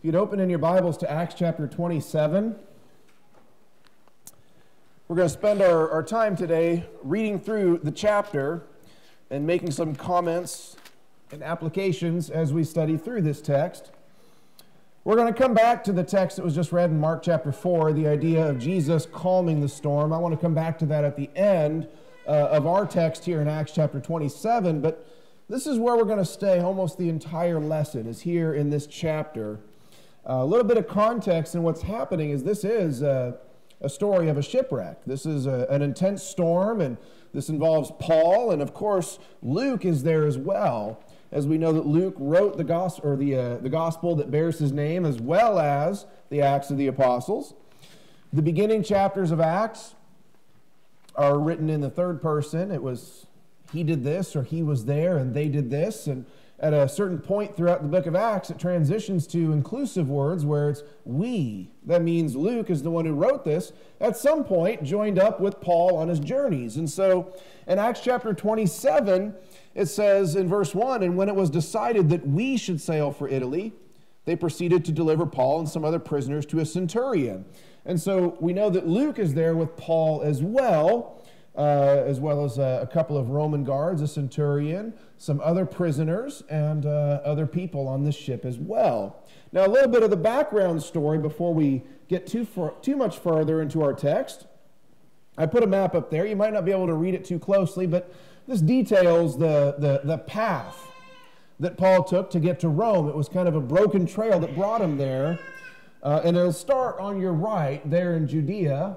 you'd open in your Bibles to Acts chapter 27. We're going to spend our time today reading through the chapter and making some comments and applications as we study through this text. We're going to come back to the text that was just read in Mark chapter 4, the idea of Jesus calming the storm. I want to come back to that at the end of our text here in Acts chapter 27, but this is where we're going to stay almost the entire lesson, is here in this chapter. A little bit of context in what's happening is this is a story of a shipwreck. This is an intense storm, and this involves Paul, and of course Luke is there as well, as we know that Luke wrote the gospel that bears his name, as well as the Acts of the Apostles. The beginning chapters of Acts are written in the third person. It was he did this, or he was there, and they did this, and at a certain point throughout the book of Acts, it transitions to inclusive words where it's we. That means Luke is the one who wrote this, at some point joined up with Paul on his journeys. And so in Acts chapter 27, it says in verse 1, "And when it was decided that we should sail for Italy, they proceeded to deliver Paul and some other prisoners to a centurion." And so we know that Luke is there with Paul as well as a couple of Roman guards, a centurion, some other prisoners, and other people on this ship as well. Now, a little bit of the background story before we get too much further into our text. I put a map up there. You might not be able to read it too closely, but this details the path that Paul took to get to Rome. It was kind of a broken trail that brought him there. And it'll start on your right there in Judea,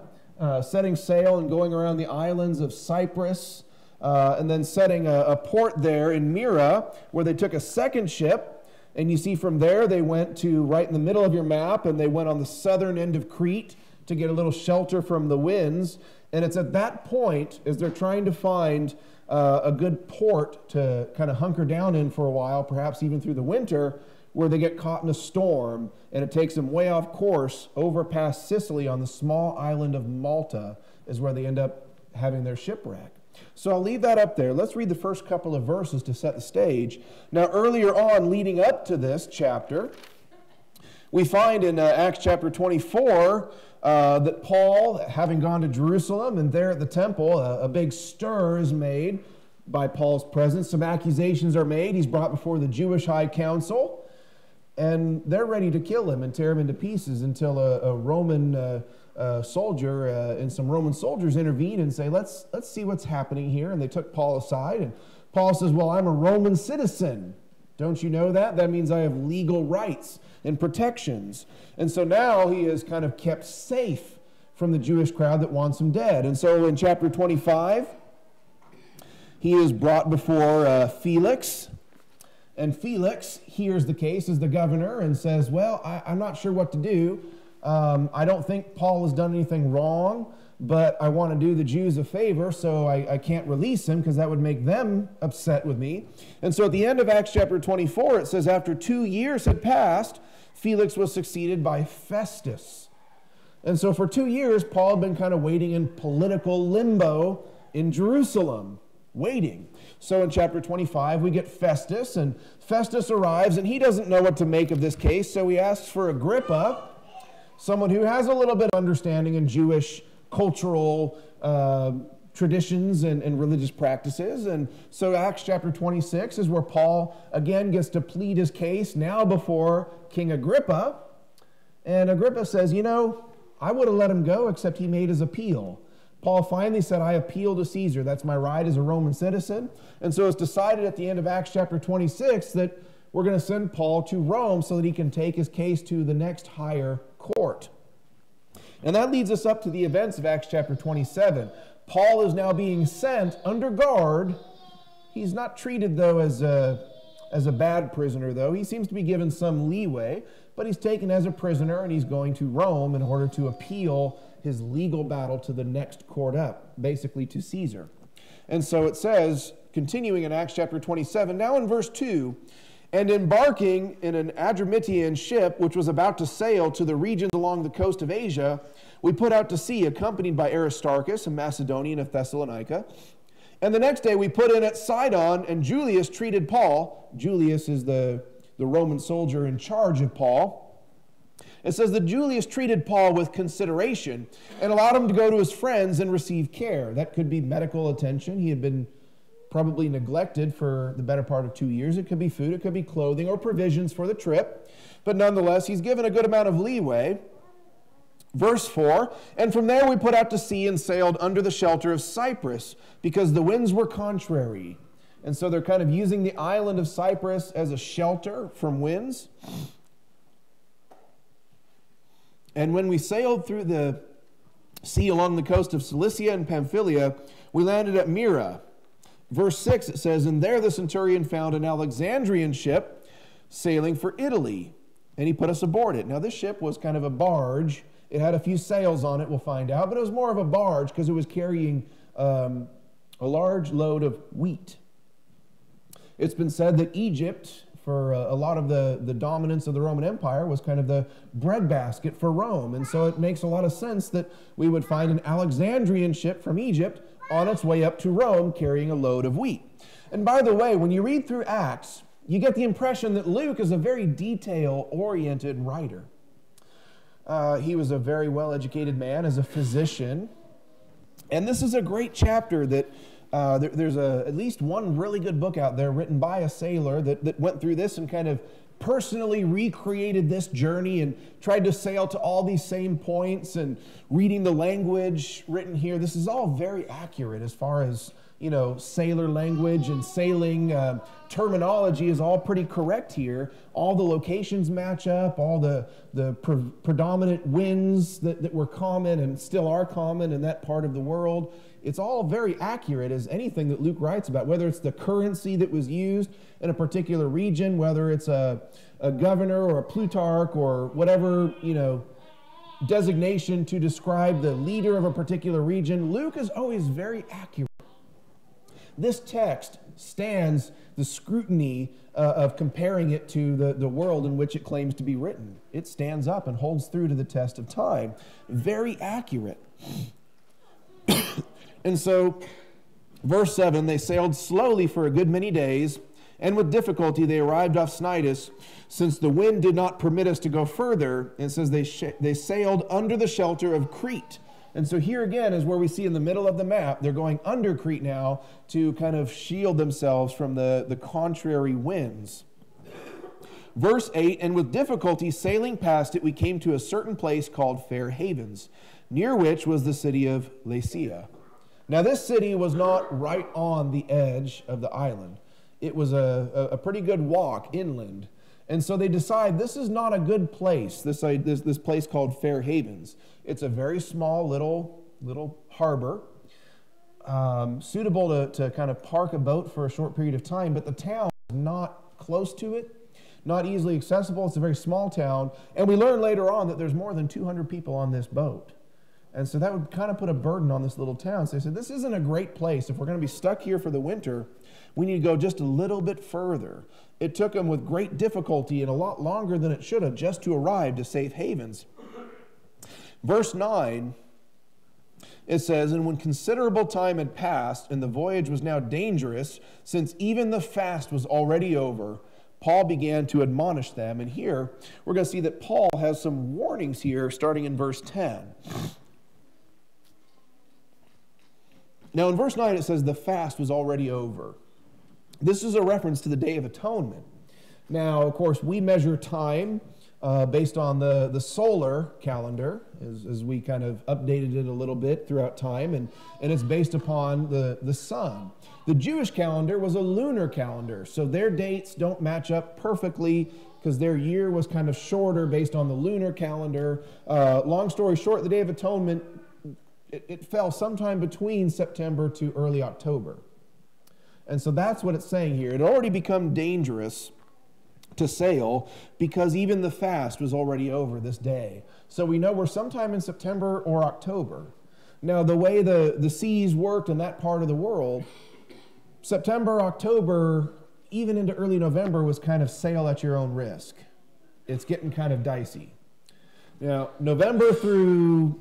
setting sail and going around the islands of Cyprus, and then setting a port there in Myra, where they took a second ship. And you see from there they went to right in the middle of your map, and they went on the southern end of Crete to get a little shelter from the winds. And it's at that point, as they're trying to find a good port to kind of hunker down in for a while, perhaps even through the winter, where they get caught in a storm, and it takes them way off course over past Sicily on the small island of Malta is where they end up having their shipwreck. So I'll leave that up there. Let's read the first couple of verses to set the stage. Now, earlier on, leading up to this chapter, we find in Acts chapter 24 that Paul, having gone to Jerusalem, and there at the temple, a big stir is made by Paul's presence. Some accusations are made. He's brought before the Jewish high council, and they're ready to kill him and tear him into pieces until a Roman soldier and some Roman soldiers intervene and say, let's see what's happening here. And they took Paul aside, and Paul says, well, I'm a Roman citizen. Don't you know that? That means I have legal rights and protections. And so now he is kind of kept safe from the Jewish crowd that wants him dead. And so in chapter 25, he is brought before Felix. And Felix hears the case as the governor and says, well, I'm not sure what to do. I don't think Paul has done anything wrong, but I want to do the Jews a favor, so I can't release him because that would make them upset with me. And so at the end of Acts chapter 24, it says, after 2 years had passed, Felix was succeeded by Festus. And so for 2 years, Paul had been kind of waiting in political limbo in Jerusalem, waiting. So in chapter 25, we get Festus, and Festus arrives, and he doesn't know what to make of this case, so he asks for Agrippa, someone who has a little bit of understanding in Jewish cultural traditions and religious practices. And so Acts chapter 26 is where Paul again gets to plead his case, now before King Agrippa. And Agrippa says, I would have let him go, except he made his appeal. Paul finally said, I appeal to Caesar. That's my right as a Roman citizen. And so it's decided at the end of Acts chapter 26 that we're going to send Paul to Rome so that he can take his case to the next higher court. And that leads us up to the events of Acts chapter 27. Paul is now being sent under guard. He's not treated, though, as a bad prisoner, though. He seems to be given some leeway, but he's taken as a prisoner, and he's going to Rome in order to appeal his legal battle to the next court up, basically to Caesar. And so it says, continuing in Acts chapter 27, now in verse 2, and embarking in an Adramyttian ship, which was about to sail to the regions along the coast of Asia, we put out to sea, accompanied by Aristarchus, a Macedonian of Thessalonica. And the next day we put in at Sidon, and Julius treated Paul. Julius is the Roman soldier in charge of Paul. It says that Julius treated Paul with consideration and allowed him to go to his friends and receive care. That could be medical attention. He had been probably neglected for the better part of 2 years. It could be food, it could be clothing or provisions for the trip. But nonetheless, he's given a good amount of leeway. Verse 4, and from there we put out to sea and sailed under the shelter of Cyprus because the winds were contrary. And so they're kind of using the island of Cyprus as a shelter from winds. And when we sailed through the sea along the coast of Cilicia and Pamphylia, we landed at Myra. Verse 6, it says, and there the centurion found an Alexandrian ship sailing for Italy, and he put us aboard it. Now this ship was kind of a barge. It had a few sails on it, we'll find out, but it was more of a barge because it was carrying a large load of wheat. It's been said that Egypt, for a lot of the dominance of the Roman Empire, was kind of the breadbasket for Rome. And so it makes a lot of sense that we would find an Alexandrian ship from Egypt on its way up to Rome carrying a load of wheat. And by the way, when you read through Acts, you get the impression that Luke is a very detail-oriented writer. He was a very well-educated man as a physician. And this is a great chapter that there's at least one really good book out there written by a sailor that went through this and kind of personally recreated this journey and tried to sail to all these same points and reading the language written here. This is all very accurate as far as, sailor language and sailing terminology is all pretty correct here. All the locations match up, all the predominant winds that were common and still are common in that part of the world. It's all very accurate as anything that Luke writes about, whether it's the currency that was used in a particular region, whether it's a governor or a plutarch or whatever, designation to describe the leader of a particular region. Luke is always very accurate. This text stands the scrutiny of comparing it to the world in which it claims to be written. It stands up and holds through to the test of time. Very accurate. And so, verse 7, they sailed slowly for a good many days, and with difficulty they arrived off Cnidus, since the wind did not permit us to go further. And it says they sailed under the shelter of Crete. And so here again is where we see in the middle of the map, they're going under Crete now to kind of shield themselves from the contrary winds. Verse 8, and with difficulty sailing past it, we came to a certain place called Fair Havens, near which was the city of Lasea. Now this city was not right on the edge of the island. It was a pretty good walk inland. And so they decide this is not a good place, this place called Fair Havens. It's a very small little harbor, suitable to kind of park a boat for a short period of time, but the town is not close to it, not easily accessible. It's a very small town. And we learn later on that there's more than 200 people on this boat. And so that would kind of put a burden on this little town. So they said, this isn't a great place. If we're going to be stuck here for the winter, we need to go just a little bit further. It took them with great difficulty and a lot longer than it should have just to arrive to safe havens. Verse 9, it says, and when considerable time had passed and the voyage was now dangerous, since even the fast was already over, Paul began to admonish them. And here we're going to see that Paul has some warnings here starting in verse 10. Now in verse 9 it says the fast was already over. This is a reference to the Day of Atonement. Now, of course, we measure time based on the solar calendar, as we kind of updated it a little bit throughout time, and it's based upon the sun. The Jewish calendar was a lunar calendar, so their dates don't match up perfectly because their year was kind of shorter based on the lunar calendar. Long story short, the Day of Atonement, it fell sometime between September to early October. And so that's what it's saying here. It had already become dangerous to sail because even the fast was already over this day. So we know we're sometime in September or October. Now, the way the seas worked in that part of the world, September, October, even into early November was kind of sail at your own risk. It's getting kind of dicey. Now, November through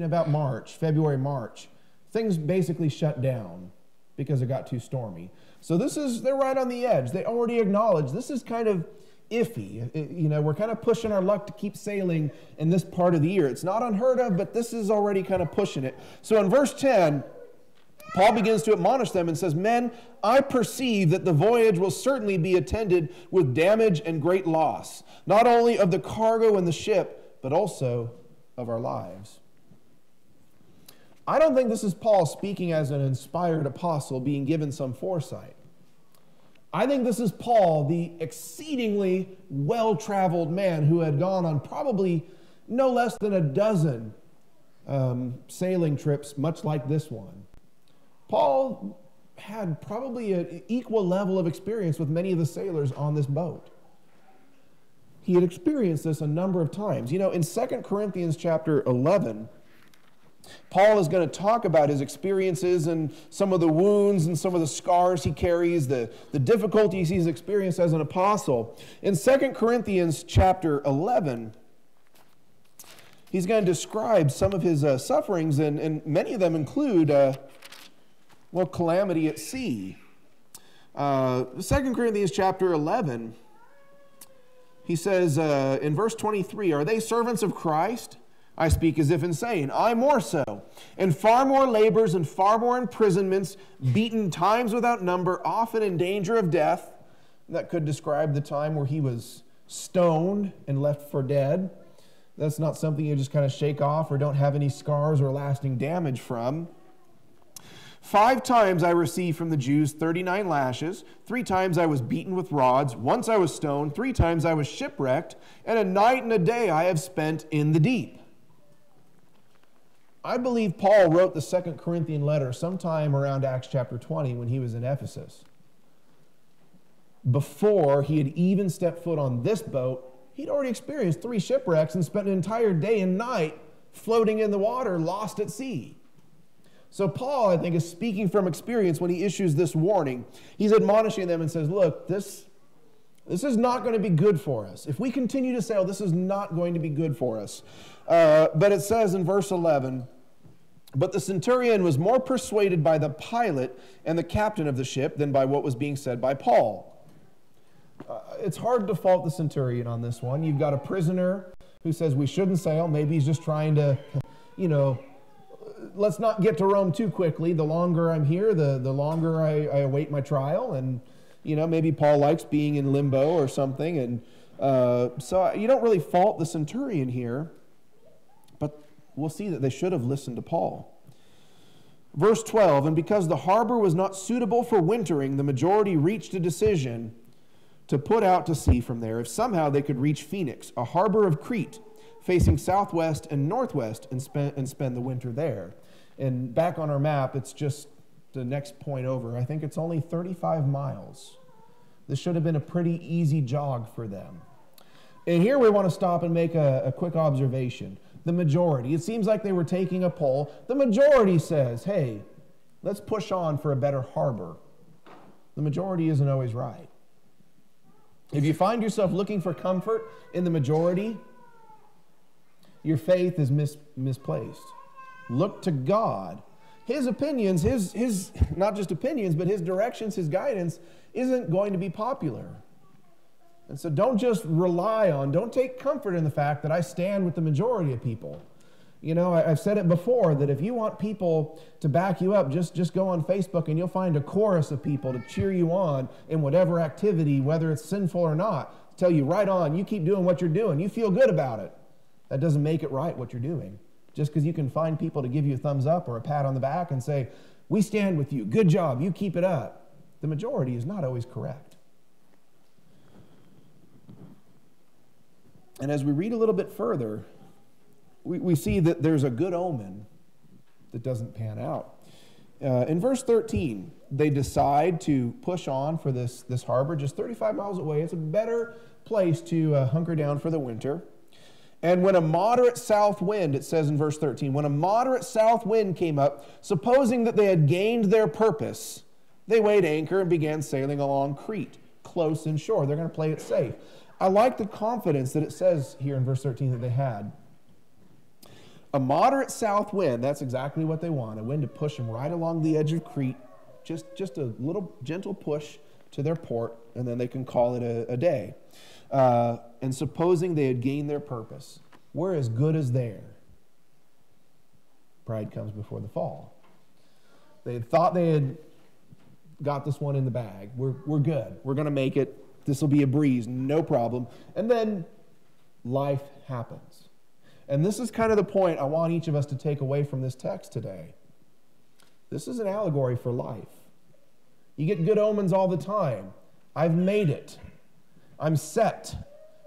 about March, February, March, things basically shut down because it got too stormy. So they're right on the edge. They already acknowledge this is kind of iffy. We're kind of pushing our luck to keep sailing in this part of the year. It's not unheard of, but this is already kind of pushing it. So in verse 10, Paul begins to admonish them and says, "Men, I perceive that the voyage will certainly be attended with damage and great loss, not only of the cargo and the ship, but also of our lives." I don't think this is Paul speaking as an inspired apostle being given some foresight. I think this is Paul, the exceedingly well-traveled man who had gone on probably no less than a dozen sailing trips, much like this one. Paul had probably an equal level of experience with many of the sailors on this boat. He had experienced this a number of times. In 2 Corinthians Chapter 11, Paul is going to talk about his experiences and some of the wounds and some of the scars he carries, the difficulties he's experienced as an apostle. In 2 Corinthians chapter 11, he's going to describe some of his sufferings, and many of them include, calamity at sea. 2 Corinthians chapter 11, he says in verse 23, "Are they servants of Christ? I speak as if insane. I more so. And far more labors and far more imprisonments, beaten times without number, often in danger of death." That could describe the time where he was stoned and left for dead. That's not something you just kind of shake off or don't have any scars or lasting damage from. 5 times I received from the Jews 39 lashes. 3 times I was beaten with rods. Once I was stoned. 3 times I was shipwrecked. And a night and a day I have spent in the deep. I believe Paul wrote the 2 Corinthian letter sometime around Acts chapter 20 when he was in Ephesus. Before he had even stepped foot on this boat, he'd already experienced 3 shipwrecks and spent an entire day and night floating in the water, lost at sea. So Paul, I think, is speaking from experience when he issues this warning. He's admonishing them and says, look, this is not going to be good for us. If we continue to sail, this is not going to be good for us. But it says in verse 11, "But the centurion was more persuaded by the pilot and the captain of the ship than by what was being said by Paul." It's hard to fault the centurion on this one. You've got a prisoner who says we shouldn't sail. Maybe he's just trying to, let's not get to Rome too quickly. The longer I'm here, the longer I await my trial. And, maybe Paul likes being in limbo or something. And so you don't really fault the centurion here. But we'll see that they should have listened to Paul. Verse 12, "And because the harbor was not suitable for wintering, the majority reached a decision to put out to sea from there, if somehow they could reach Phoenix, a harbor of Crete, facing southwest and northwest, and spend the winter there." And back on our map, it's just the next point over. I think it's only 35 miles. This should have been a pretty easy jog for them. And here we want to stop and make a quick observation. The majority, it seems like they were taking a poll. The majority says, hey, let's push on for a better harbor. The majority isn't always right. If you find yourself looking for comfort in the majority, your faith is misplaced. Look to God. His opinions, his not just opinions, but his directions, his guidance isn't going to be popular. And so don't just don't take comfort in the fact that I stand with the majority of people. I've said it before that if you want people to back you up, just go on Facebook and you'll find a chorus of people to cheer you on in whatever activity, whether it's sinful or not, tell you right on, you keep doing what you're doing. You feel good about it. That doesn't make it right what you're doing. Just because you can find people to give you a thumbs up or a pat on the back and say, we stand with you, good job, you keep it up. The majority is not always correct. And as we read a little bit further, we see that there's a good omen that doesn't pan out. In verse 13, they decide to push on for this harbor just 35 miles away. It's a better place to hunker down for the winter. And when a moderate south wind, it says in verse 13, when a moderate south wind came up, supposing that they had gained their purpose, they weighed anchor and began sailing along Crete, close inshore. They're going to play it safe. I like the confidence that it says here in verse 13 that they had. A moderate south wind, that's exactly what they want, a wind to push them right along the edge of Crete, just a little gentle push to their port, and then they can call it a day. And supposing they had gained their purpose, we're as good as there. Pride comes before the fall. They had thought they had got this one in the bag. We're good. We're going to make it. This will be a breeze, no problem. And then life happens. And this is kind of the point I want each of us to take away from this text today. This is an allegory for life. You get good omens all the time. I've made it. I'm set.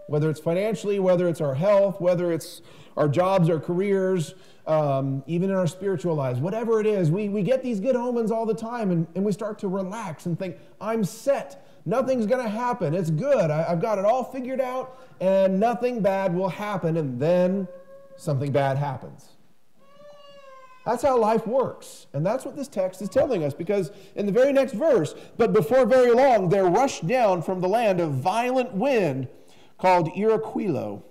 Whether it's financially, whether it's our health, whether it's our jobs, our careers, even in our spiritual lives, whatever it is, we get these good omens all the time, and we start to relax and think, I'm set. Nothing's going to happen. It's good. I've got it all figured out, and nothing bad will happen, and then something bad happens. That's how life works. And that's what this text is telling us, because in the very next verse, but before very long, there rushed down from the land a violent wind called Iraquilo.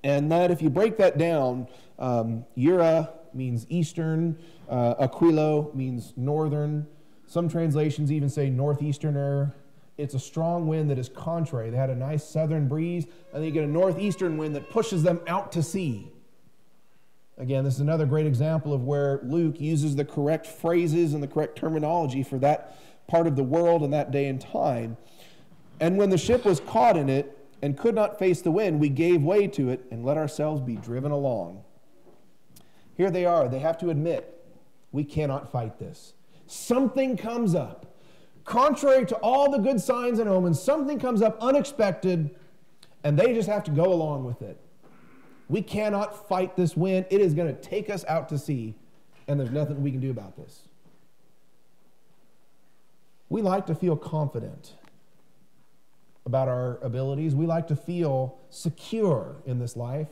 And that, if you break that down, Ira means eastern, Aquilo means northern. Some translations even say northeasterner. It's a strong wind that is contrary. They had a nice southern breeze, and then you get a northeastern wind that pushes them out to sea. Again, this is another great example of where Luke uses the correct phrases and the correct terminology for that part of the world and that day and time. And when the ship was caught in it and could not face the wind, we gave way to it and let ourselves be driven along. Here they are. They have to admit, we cannot fight this. Something comes up. Contrary to all the good signs and omens, something comes up unexpected, and they just have to go along with it. We cannot fight this wind. It is going to take us out to sea, and there's nothing we can do about this. We like to feel confident about our abilities. We like to feel secure in this life.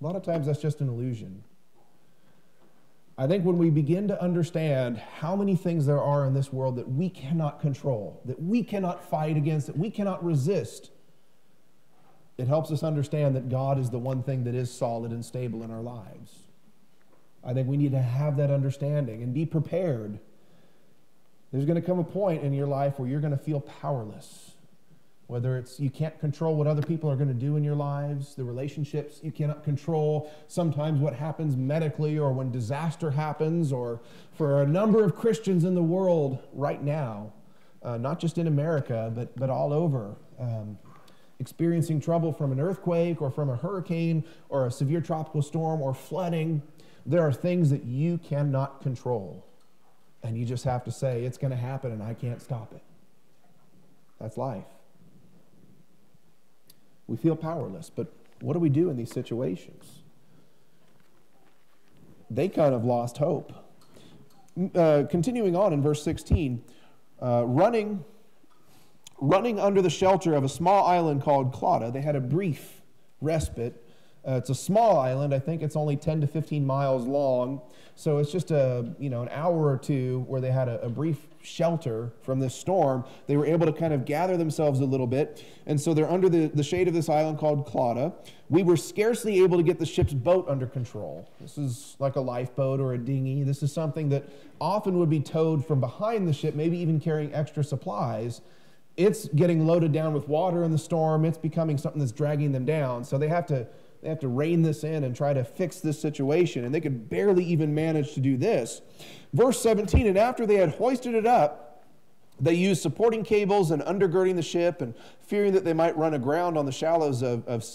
A lot of times that's just an illusion. I think when we begin to understand how many things there are in this world that we cannot control, that we cannot fight against, that we cannot resist, it helps us understand that God is the one thing that is solid and stable in our lives. I think we need to have that understanding and be prepared. There's going to come a point in your life where you're going to feel powerless. Whether it's you can't control what other people are going to do in your lives, the relationships you cannot control, sometimes what happens medically or when disaster happens, or for a number of Christians in the world right now, not just in America, but all over, experiencing trouble from an earthquake or from a hurricane or a severe tropical storm or flooding. There are things that you cannot control, and you just have to say, it's going to happen and I can't stop it. That's life. We feel powerless, but what do we do in these situations? They kind of lost hope. Continuing on in verse 16, running under the shelter of a small island called Clauda, they had a brief respite. It's a small island. I think it's only 10 to 15 miles long. So it's just an hour or two where they had a brief shelter from this storm. They were able to kind of gather themselves a little bit. And so they're under the shade of this island called Clauda. We were scarcely able to get the ship's boat under control. This is like a lifeboat or a dinghy. This is something that often would be towed from behind the ship, maybe even carrying extra supplies. It's getting loaded down with water in the storm. It's becoming something that's dragging them down. So they have to rein this in and try to fix this situation. And they could barely even manage to do this. Verse 17, and after they had hoisted it up, they used supporting cables and undergirding the ship, and fearing that they might run aground on the shallows of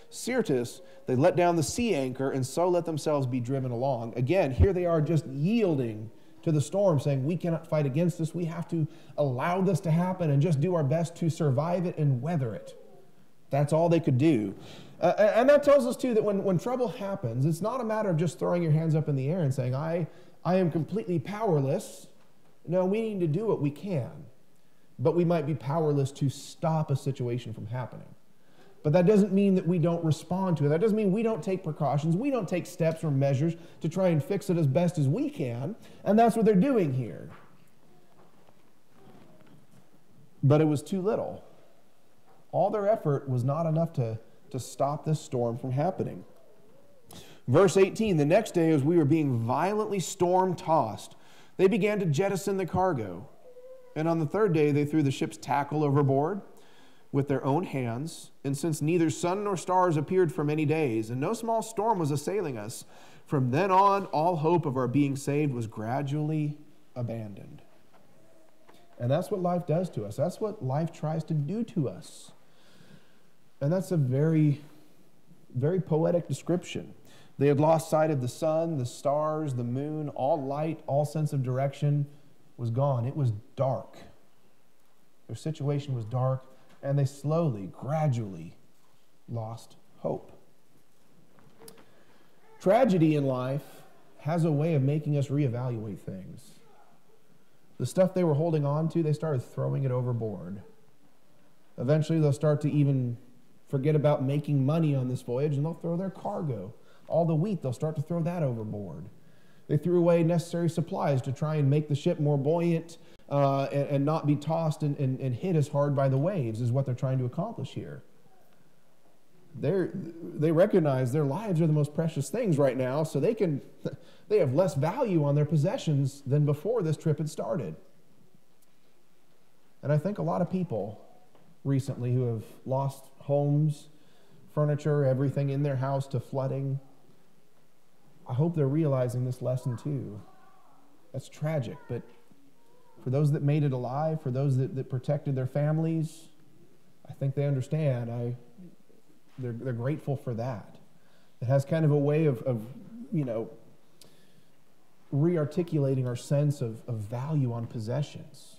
Syrtis, they let down the sea anchor and so let themselves be driven along. Again, here they are just yielding to the storm, saying, we cannot fight against this. We have to allow this to happen and just do our best to survive it and weather it. That's all they could do. And that tells us, too, that when trouble happens, it's not a matter of just throwing your hands up in the air and saying, I am completely powerless. No, we need to do what we can. But we might be powerless to stop a situation from happening. But that doesn't mean that we don't respond to it. That doesn't mean we don't take precautions. We don't take steps or measures to try and fix it as best as we can. And that's what they're doing here. But it was too little. All their effort was not enough to stop this storm from happening. Verse 18, the next day as we were being violently storm-tossed, they began to jettison the cargo. And on the third day they threw the ship's tackle overboard with their own hands. And since neither sun nor stars appeared for many days, and no small storm was assailing us, from then on all hope of our being saved was gradually abandoned. And that's what life does to us. That's what life tries to do to us. And that's a very, very poetic description. They had lost sight of the sun, the stars, the moon, all light, all sense of direction was gone. It was dark. Their situation was dark, and they slowly, gradually lost hope. Tragedy in life has a way of making us reevaluate things. The stuff they were holding on to, they started throwing it overboard. Eventually, they'll start to even forget about making money on this voyage, and they'll throw their cargo. All the wheat, they'll start to throw that overboard. They threw away necessary supplies to try and make the ship more buoyant and not be tossed and hit as hard by the waves, is what they're trying to accomplish here. They recognize their lives are the most precious things right now, so they have less value on their possessions than before this trip had started. And I think a lot of people recently who have lost homes, furniture, everything in their house to flooding, I hope they're realizing this lesson too. That's tragic, but for those that made it alive, for those that protected their families, I think they understand. They're grateful for that. It has kind of a way of re-articulating our sense of value on possessions.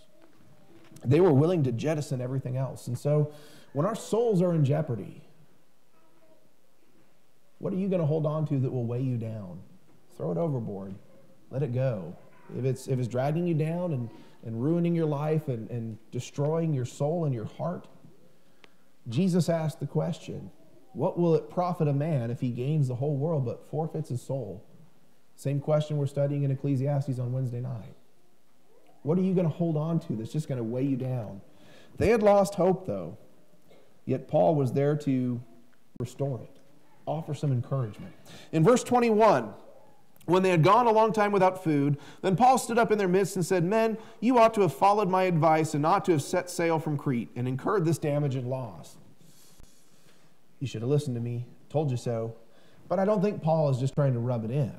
They were willing to jettison everything else. And so when our souls are in jeopardy, what are you going to hold on to that will weigh you down? Throw it overboard. Let it go. If it's dragging you down and ruining your life and destroying your soul and your heart, Jesus asked the question, what will it profit a man if he gains the whole world but forfeits his soul? Same question we're studying in Ecclesiastes on Wednesday night. What are you going to hold on to that's just going to weigh you down? They had lost hope, though. Yet Paul was there to restore it, offer some encouragement. In verse 21, when they had gone a long time without food, then Paul stood up in their midst and said, "Men, you ought to have followed my advice and not to have set sail from Crete and incurred this damage and loss. You should have listened to me, told you so." But I don't think Paul is just trying to rub it in.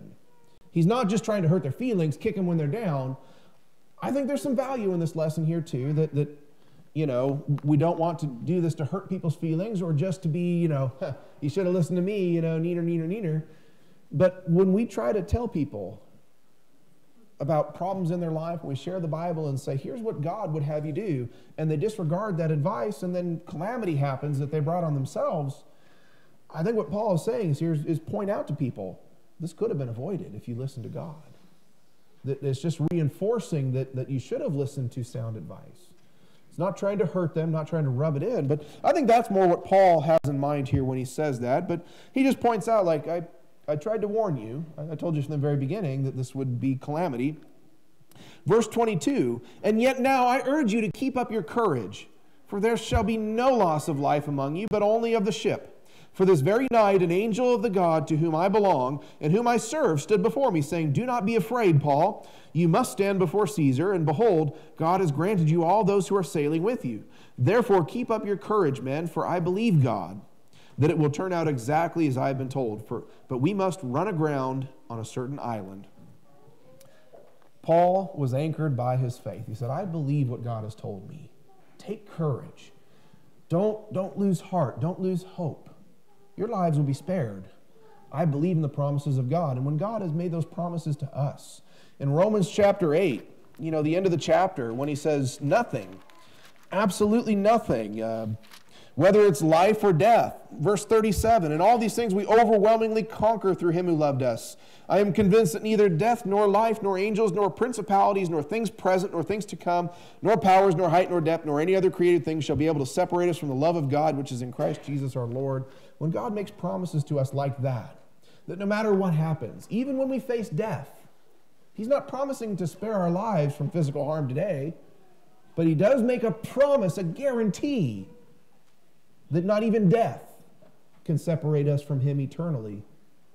He's not just trying to hurt their feelings, kick them when they're down. I think there's some value in this lesson here too, that we don't want to do this to hurt people's feelings or just to be, you should have listened to me, neener. But when we try to tell people about problems in their life, when we share the Bible and say, here's what God would have you do, and they disregard that advice, and then calamity happens that they brought on themselves, I think what Paul is saying is point out to people, this could have been avoided if you listened to God. That it's just reinforcing that you should have listened to sound advice. It's not trying to hurt them, not trying to rub it in, but I think that's more what Paul has in mind here when he says that. But he just points out, like, I tried to warn you. I told you from the very beginning that this would be calamity. Verse 22, "And yet now I urge you to keep up your courage, for there shall be no loss of life among you, but only of the ship. For this very night an angel of the God to whom I belong and whom I serve stood before me, saying, 'Do not be afraid, Paul. You must stand before Caesar, and behold, God has granted you all those who are sailing with you. Therefore keep up your courage, men, for I believe God, that it will turn out exactly as I have been told. But we must run aground on a certain island.'" Paul was anchored by his faith. He said, I believe what God has told me. Take courage. Don't lose heart. Don't lose hope. Your lives will be spared. I believe in the promises of God. And when God has made those promises to us, in Romans chapter 8, the end of the chapter, when he says nothing, absolutely nothing, whether it's life or death, verse 37, "And all these things we overwhelmingly conquer through him who loved us. I am convinced that neither death, nor life, nor angels, nor principalities, nor things present, nor things to come, nor powers, nor height, nor depth, nor any other created thing shall be able to separate us from the love of God, which is in Christ Jesus our Lord." When God makes promises to us like that no matter what happens, even when we face death, he's not promising to spare our lives from physical harm today, but he does make a promise, a guarantee, that not even death can separate us from him eternally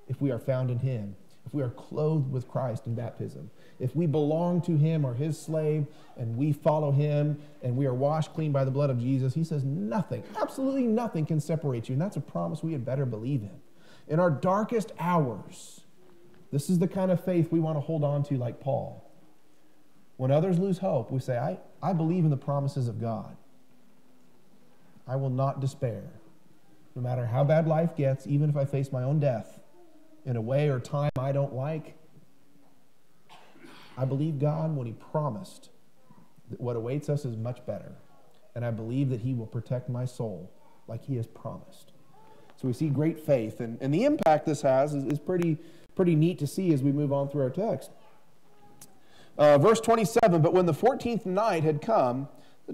if we are found in him. if we are clothed with Christ in baptism, if we belong to him or his slave and we follow him and we are washed clean by the blood of Jesus, he says nothing, absolutely nothing can separate you. And that's a promise we had better believe in. In our darkest hours, this is the kind of faith we want to hold on to like Paul. When others lose hope, we say, I believe in the promises of God. I will not despair. No matter how bad life gets, even if I face my own death in a way or time I don't like, I believe God when he promised that what awaits us is much better. And I believe that he will protect my soul like he has promised. So we see great faith. And the impact this has is pretty neat to see as we move on through our text. Verse 27, but when the 14th night had come,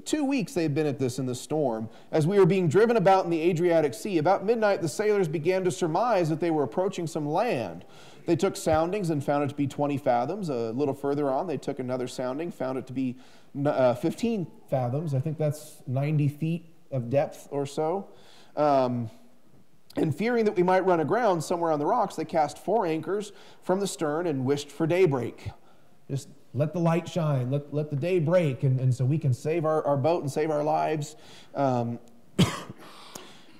2 weeks they had been at this in the storm. As we were being driven about in the Adriatic Sea, about midnight the sailors began to surmise that they were approaching some land. They took soundings and found it to be 20 fathoms. A little further on, they took another sounding, found it to be 15 fathoms. I think that's 90 feet of depth or so. And fearing that we might run aground somewhere on the rocks, they cast 4 anchors from the stern and wished for daybreak. Just let the light shine, let the day break, and so we can save our boat and save our lives.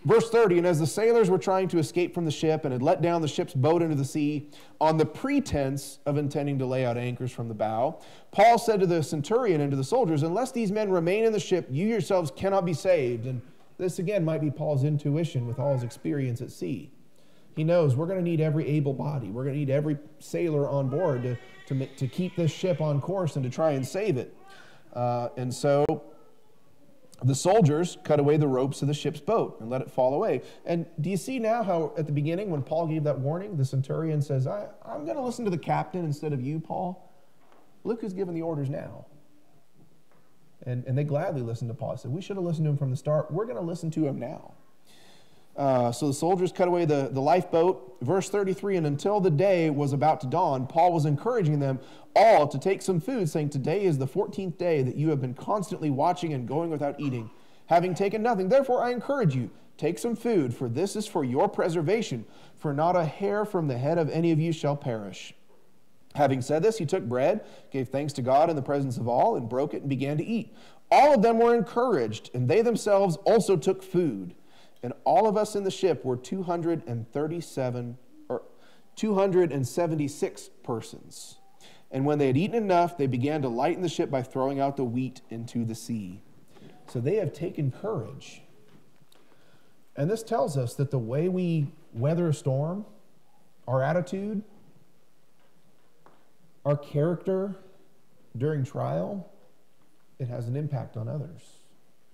Verse 30, and as the sailors were trying to escape from the ship and had let down the ship's boat into the sea on the pretense of intending to lay out anchors from the bow, Paul said to the centurion and to the soldiers, unless these men remain in the ship, you yourselves cannot be saved. And this again might be Paul's intuition with all his experience at sea. He knows we're going to need every able body. We're going to need every sailor on board to keep this ship on course and to try and save it. And so the soldiers cut away the ropes of the ship's boat and let it fall away. And do you see now how at the beginning when Paul gave that warning, the centurion says, I'm going to listen to the captain instead of you, Paul. Look who's giving the orders now. And they gladly listened to Paul. They said, we should have listened to him from the start. We're going to listen to him now. So the soldiers cut away the lifeboat. Verse 33, and until the day was about to dawn, Paul was encouraging them all to take some food, saying, today is the 14th day that you have been constantly watching and going without eating, having taken nothing. Therefore I encourage you, take some food, for this is for your preservation, for not a hair from the head of any of you shall perish. Having said this, he took bread, gave thanks to God in the presence of all, and broke it and began to eat. All of them were encouraged, and they themselves also took food. And all of us in the ship were 276 persons. And when they had eaten enough, they began to lighten the ship by throwing out the wheat into the sea. So they have taken courage. And this tells us that the way we weather a storm, our attitude, our character during trial, it has an impact on others.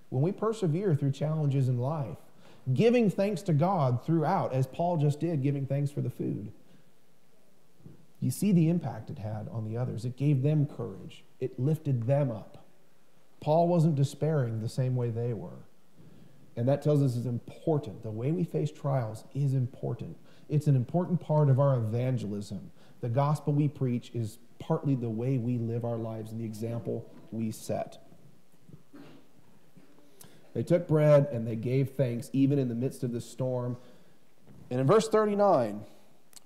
When we persevere through challenges in life, giving thanks to God throughout, as Paul just did, giving thanks for the food. You see the impact it had on the others. It gave them courage. It lifted them up. Paul wasn't despairing the same way they were. And that tells us it's important. The way we face trials is important. It's an important part of our evangelism. The gospel we preach is partly the way we live our lives and the example we set. They took bread and they gave thanks even in the midst of the storm. And in verse 39,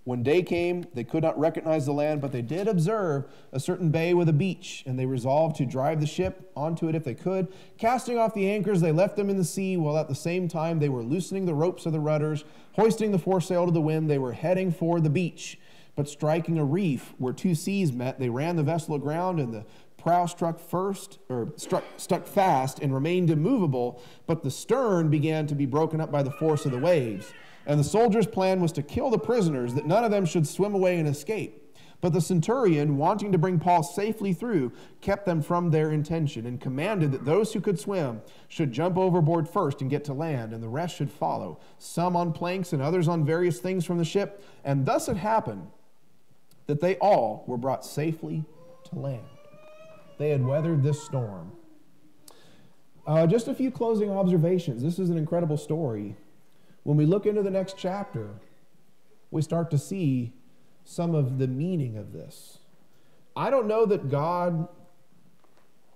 when day came, they could not recognize the land, but they did observe a certain bay with a beach, and they resolved to drive the ship onto it if they could. Casting off the anchors, they left them in the sea, while at the same time they were loosening the ropes of the rudders, hoisting the foresail to the wind. They were heading for the beach, but striking a reef where 2 seas met, they ran the vessel aground, and the prow stuck fast and remained immovable, but the stern began to be broken up by the force of the waves. And the soldiers' plan was to kill the prisoners, that none of them should swim away and escape. But the centurion, wanting to bring Paul safely through, kept them from their intention, and commanded that those who could swim should jump overboard first and get to land, and the rest should follow, some on planks and others on various things from the ship. And thus it happened that they all were brought safely to land. They had weathered this storm. Just a few closing observations. This is an incredible story. When we look into the next chapter, we start to see some of the meaning of this. I don't know that God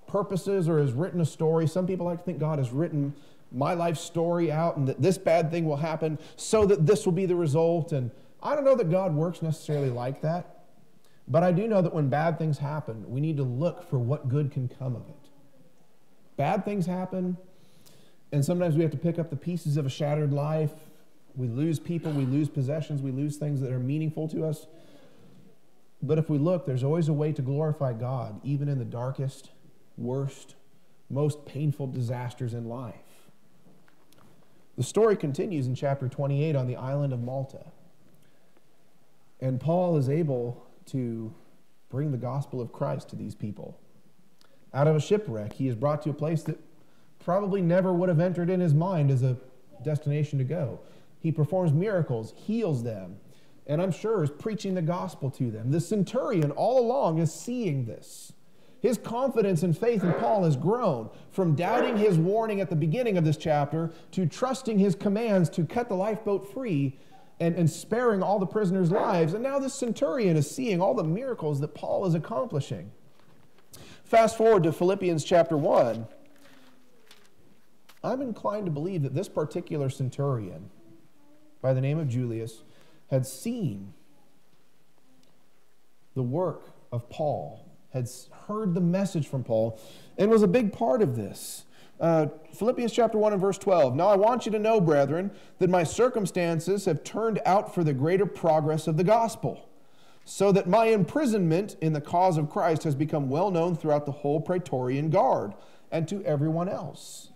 purposes or has written a story. Some people like to think God has written my life story out and that this bad thing will happen so that this will be the result. And I don't know that God works necessarily like that, but I do know that when bad things happen, we need to look for what good can come of it. Bad things happen, and sometimes we have to pick up the pieces of a shattered life. We lose people, we lose possessions, we lose things that are meaningful to us. But if we look, there's always a way to glorify God, even in the darkest, worst, most painful disasters in life. The story continues in chapter 28 on the island of Malta. And Paul is able to bring the gospel of Christ to these people. Out of a shipwreck, he is brought to a place that probably never would have entered in his mind as a destination to go. He performs miracles, heals them, and I'm sure is preaching the gospel to them. The centurion all along is seeing this. His confidence and faith in Paul has grown from doubting his warning at the beginning of this chapter to trusting his commands to cut the lifeboat free and sparing all the prisoners' lives. And now this centurion is seeing all the miracles that Paul is accomplishing. Fast forward to Philippians Chapter 1. I'm inclined to believe that this particular centurion, by the name of Julius, had seen the work of Paul, had heard the message from Paul, and was a big part of this. Philippians chapter 1 and verse 12. Now I want you to know, brethren, that my circumstances have turned out for the greater progress of the gospel, so that my imprisonment in the cause of Christ has become well known throughout the whole Praetorian Guard and to everyone else.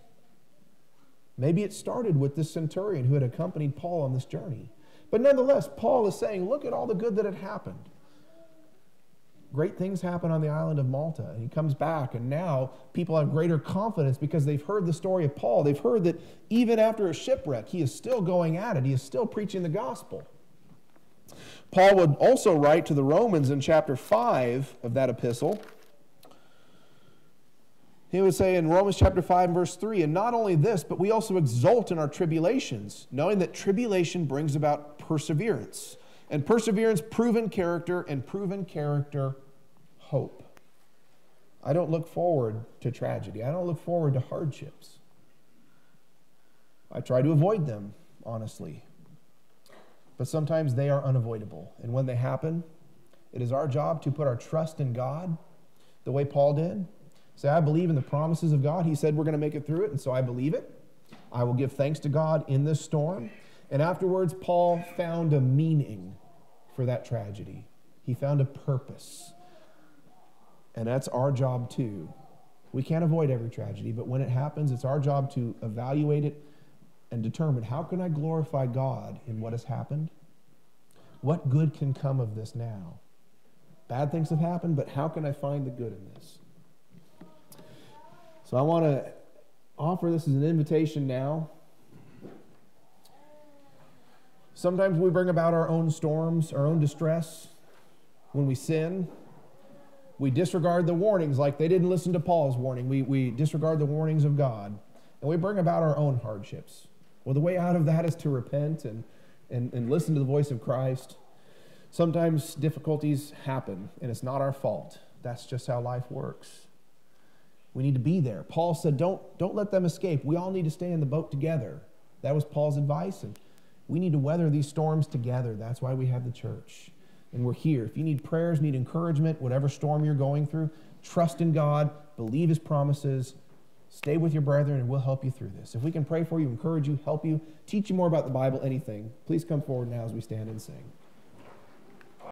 Maybe it started with this centurion who had accompanied Paul on this journey. But nonetheless, Paul is saying, look at all the good that had happened. Great things happen on the island of Malta. And he comes back, and now people have greater confidence because they've heard the story of Paul. They've heard that even after a shipwreck, he is still going at it. He is still preaching the gospel. Paul would also write to the Romans in chapter 5 of that epistle. He would say in Romans chapter 5 and verse 3, and not only this, but we also exult in our tribulations, knowing that tribulation brings about perseverance. And perseverance, proven character, and proven character, hope. I don't look forward to tragedy. I don't look forward to hardships. I try to avoid them, honestly. But sometimes they are unavoidable. And when they happen, it is our job to put our trust in God, the way Paul did. Say, I believe in the promises of God. He said we're going to make it through it, and so I believe it. I will give thanks to God in this storm. And afterwards, Paul found a meaning for that tragedy. He found a purpose. And that's our job too. We can't avoid every tragedy, but when it happens, it's our job to evaluate it and determine, how can I glorify God in what has happened? What good can come of this now? Bad things have happened, but how can I find the good in this? So I want to offer this as an invitation now. Sometimes we bring about our own storms, our own distress. When we sin, we disregard the warnings, like they didn't listen to Paul's warning. We disregard the warnings of God, and we bring about our own hardships. Well, the way out of that is to repent and listen to the voice of Christ. Sometimes difficulties happen, and it's not our fault. That's just how life works. We need to be there. Paul said, don't let them escape. We all need to stay in the boat together. That was Paul's advice, and we need to weather these storms together. That's why we have the church. And we're here. If you need prayers, need encouragement, whatever storm you're going through, trust in God, believe His promises, stay with your brethren, and we'll help you through this. If we can pray for you, encourage you, help you, teach you more about the Bible, anything, please come forward now as we stand and sing.